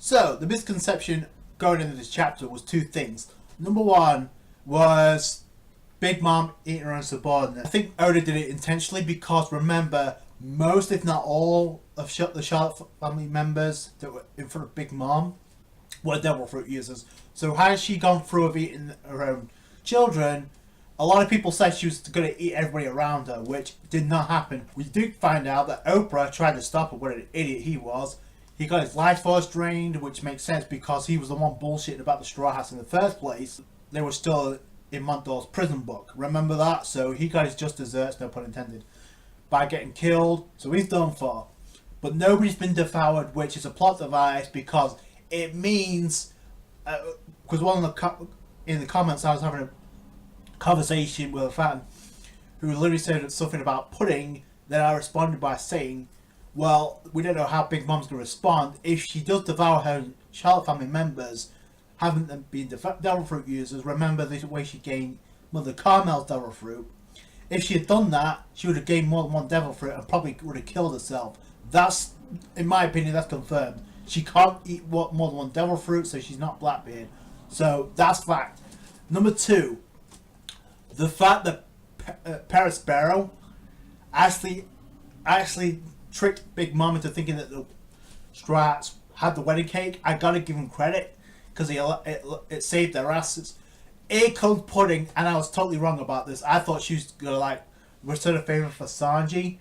So, the misconception going into this chapter was two things. Number one was Big Mom eating her own subordinate. I think Oda did it intentionally because remember, most if not all of the Charlotte family members that were in front of Big Mom were devil fruit users. So had she gone through of eating her own children, a lot of people said she was going to eat everybody around her, which did not happen. We do find out that Oprah tried to stop her, what an idiot he was. He got his life force drained, which makes sense because he was the one bullshitting about the Straw Hats in the first place. They were still in Montdore's prison book. Remember that? So he got his just desserts, no pun intended, by getting killed. So he's done for. But nobody's been devoured, which is a plot device because it means... Because in the comments I was having a conversation with a fan who literally said something about pudding. Then I responded by saying, well, we don't know how Big Mom's going to respond. If she does devour her Charlotte family members, haven't them been devil fruit users, remember the way she gained Mother Carmel's devil fruit. If she had done that, she would have gained more than one devil fruit and probably would have killed herself. That's, in my opinion, that's confirmed. She can't eat more than one devil fruit, so she's not Blackbeard. So that's fact. Number two, the fact that Paris Barrow actually tricked Big Mom into thinking that the Strats had the wedding cake. I gotta give him credit because it saved their asses. A cold pudding, and I was totally wrong about this. I thought she was gonna like return a favor for Sanji.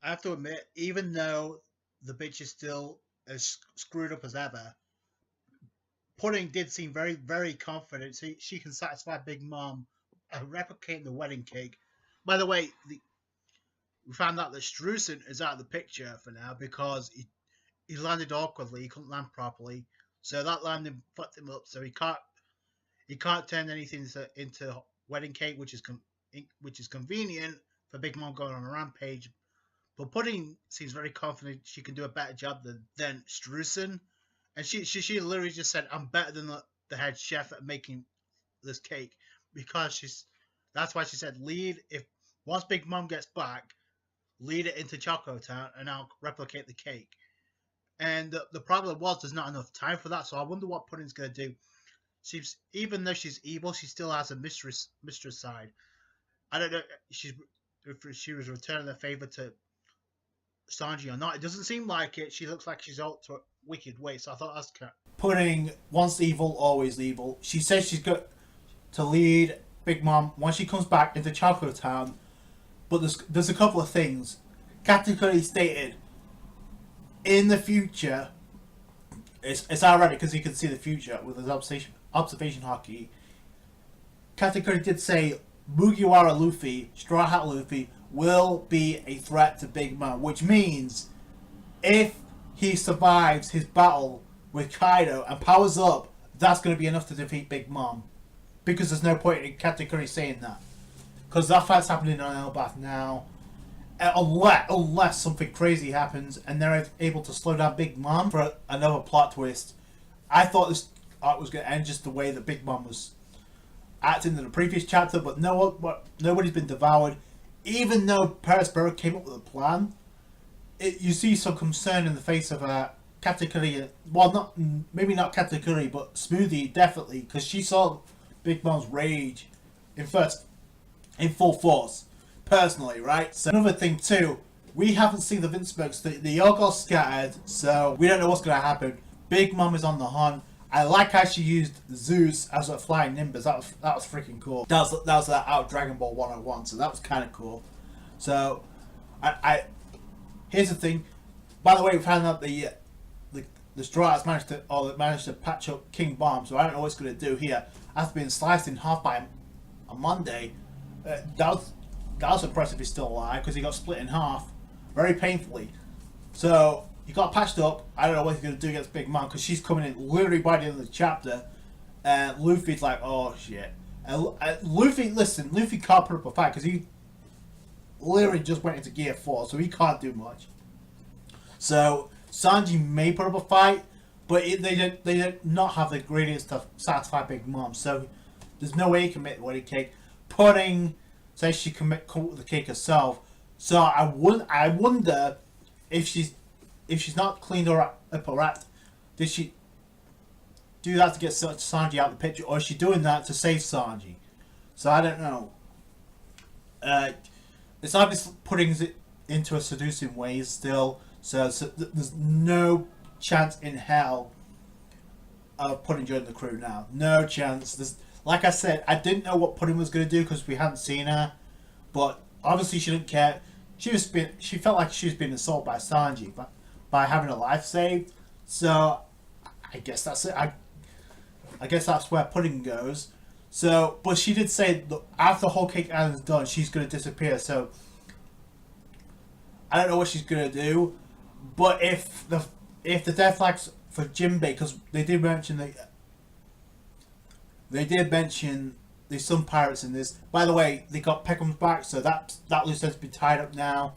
I have to admit, even though the bitch is still as screwed up as ever, Pudding did seem very, very confident. She can satisfy Big Mom replicating the wedding cake. By the way, we found out that Strusen is out of the picture for now because he landed awkwardly. He couldn't land properly, so that landing fucked him up. So he can't turn anything into wedding cake, which is convenient for Big Mom going on a rampage. But Pudding seems very confident she can do a better job than Strusen, and she literally just said, "I'm better than the head chef at making this cake," because that's why she said, "Lead if once Big Mom gets back, lead it into Choco Town, and I'll replicate the cake." And the problem was there's not enough time for that, so I wonder what Pudding's gonna do. Even though she's evil, she still has a mistress side. I don't know if she was returning the favor to Sanji or not. It doesn't seem like it. She looks like she's out to a wicked way, so I thought that's kind of... Pudding, once evil, always evil. She says she's got to lead Big Mom once she comes back into Choco Town, but there's a couple of things. Categorically stated, in the future, it's ironic because he can see the future with his observation hockey. Katakuri did say Mugiwara Luffy, Straw Hat Luffy, will be a threat to Big Mom, which means if he survives his battle with Kaido and powers up, that's going to be enough to defeat Big Mom. Because there's no point in Katakuri saying that. Because that fight's happening on Elbaf now. Unless something crazy happens and they're able to slow down Big Mom for another plot twist. I thought this arc was going to end just the way that Big Mom was acting in the previous chapter, but nobody's been devoured. Even though Paris Barrow came up with a plan, you see some concern in the face of Katakuri. Well, maybe not Katakuri, but Smoothie definitely, because she saw Big Mom's rage in full force. Personally, right? So another thing too, we haven't seen the Vince Smokes. The Yogos scattered, so we don't know what's going to happen. Big Mom is on the hunt. I like how she used Zeus as a flying Nimbus. That was freaking cool. That was that out Dragon Ball 101, so that was kind of cool. So, here's the thing. By the way, we found out the Straw Hats managed to patch up King Bomb. So I don't know what it's going to do here. After being sliced in half by a Monday, that was impressive. He's still alive because he got split in half very painfully. So he got patched up. I don't know what he's going to do against Big Mom because she's coming in literally by the end of the chapter. And Luffy's like, oh shit. And Luffy can't put up a fight because he literally just went into Gear 4, so he can't do much. So Sanji may put up a fight, but they did not have the ingredients to satisfy Big Mom. So there's no way he can make the wedding cake. Pudding says she can come up with the cake herself. So I wonder if she's not cleaned her up or act, did she do that to get Sanji out of the picture, or is she doing that to save Sanji? So I don't know. It's obviously putting it into a seducing way still. So there's no chance in hell of Pudding joining the crew now. No chance. Like I said, I didn't know what Pudding was going to do because we hadn't seen her, but obviously she didn't care. She felt like she was being assaulted by Sanji, by having her life saved. So I guess that's it. I guess that's where Pudding goes. So, but she did say that after Whole Cake Island's done, she's going to disappear. So I don't know what she's going to do. But if the death flags for Jinbei, because they did mention there's some pirates in this. By the way, they got Peckham's back, so that loose ends been tied up now.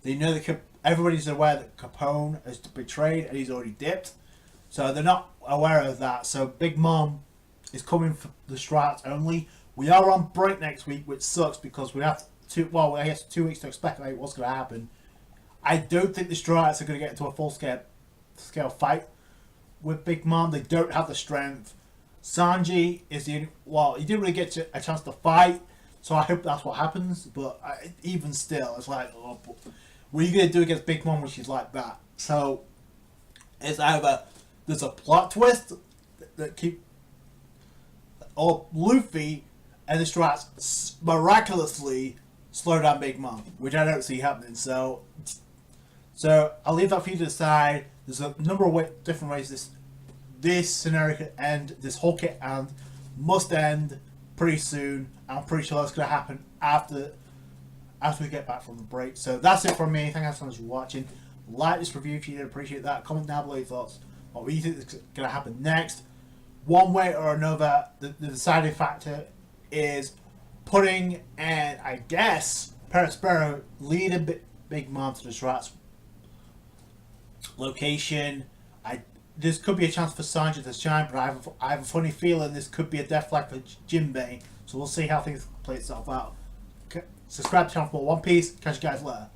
They know that everybody's aware that Capone has betrayed and he's already dipped, so they're not aware of that. So Big Mom is coming for the Strats only. We are on break next week, which sucks because we have I guess 2 weeks to speculate what's going to happen. I don't think the Strats are going to get into a full scale fight with Big Mom. They don't have the strength. Sanji is he didn't really get a chance to fight, so I hope that's what happens. But even still, it's like, oh, what are you going to do against Big Mom when she's like that? So it's either there's a plot twist or Luffy and the Strats miraculously slow down Big Mom, which I don't see happening. So I'll leave that for you to decide. There's a number of different ways this scenario could end. This whole kit and must end pretty soon. I'm pretty sure that's going to happen after we get back from the break. So that's it from me. Thank you so much for watching. Like this review if you did appreciate that. Comment down below your thoughts. What do you think is going to happen next? One way or another, the deciding factor is Pudding and I guess Perospero leading Big Mom to the Strats location. This could be a chance for Sanji to shine, but I have a funny feeling this could be a death flag for Jinbei. So we'll see how things play itself out. Okay. Subscribe to the channel for more One Piece. Catch you guys later.